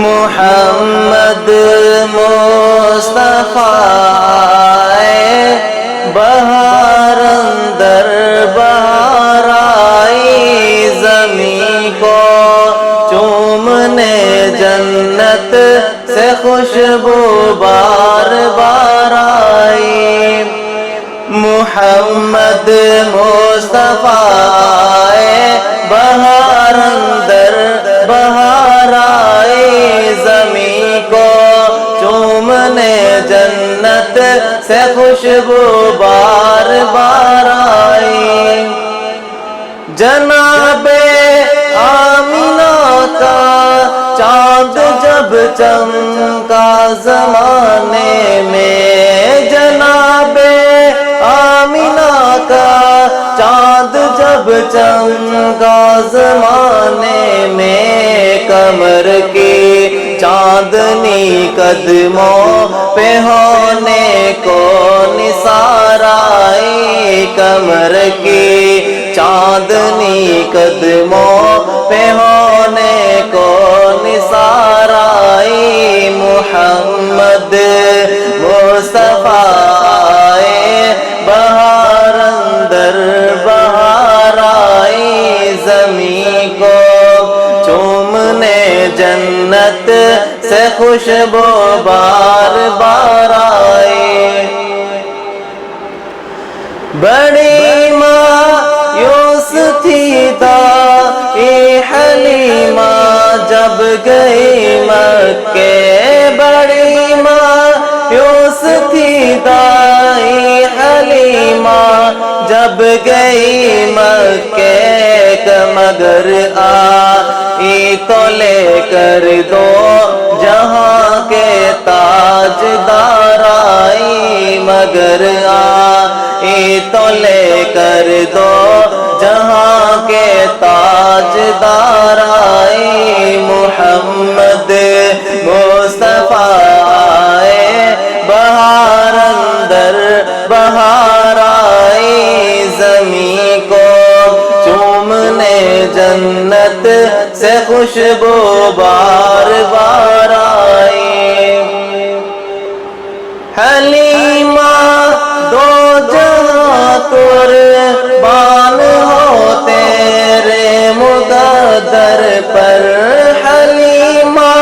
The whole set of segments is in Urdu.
محمد مصطفیٰ بہار اندر بہار آئی، زمین کو چومنے جنت سے خوشبو بار بار آئی۔ محمد مصطفیٰ بہار اندر بہار آئی، زمین کو چومنے جنت سے خوشبو بار بار آئی۔ جناب آمینہ کا چاند جب چمکا زمانے میں، جناب آمینہ کا چاند جب چمکا زمانے میں، کمر کی چاندنی قدموں پہ ہونے کو نثار آئی، کمر کی چاندنی قدموں پہ ہونے کو نثار آئی۔ محمد مصطفیٰ بہار اندر بہار آئی، زمین کو چومنے جنت سے خوشبو بار بار آئی۔ بڑی مایوس تھی دائی حلیمہ جب گئی مکے، بڑی مایوس تھی دائی حلیمہ جب گئی مکے، مگر آئی تو لے کر دو جہاں کے تاجدار آئی، مگر آئی تو لے کر دو جہاں کے تاجدار آئی۔ محمد مصطفیٰ بہار اندر بہار آئی، زمین کو چومنے جنت سے خوشبو بار بار آئی۔ حلیمہ دو جہاں قربان ہو تیرے مقدر پر، حلیمہ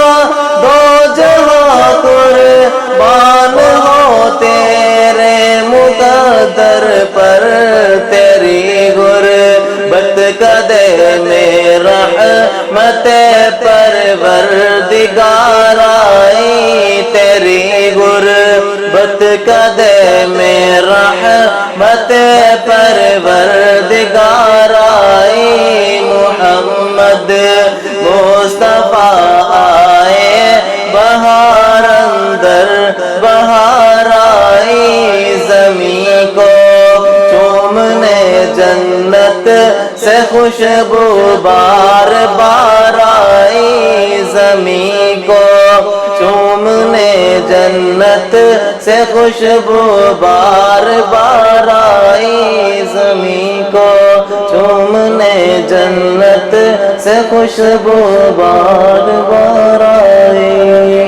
دو جہاں قربان ہو تیرے مقدر پر، تیری غربت کا دے میں رحمت پروردگار آئی، تیری غربت کا دے میں رحمت پروردگار آئی۔ محمد مصطفیٰ بہار اندر بہار آئی، زمین کو چومنے جنت سے خوشبو بار بار آئی، زمین کو چومنے جنت سے خوشبو بار بار آئی، زمین کو چومنے جنت سے خوشبو بار بار آئی۔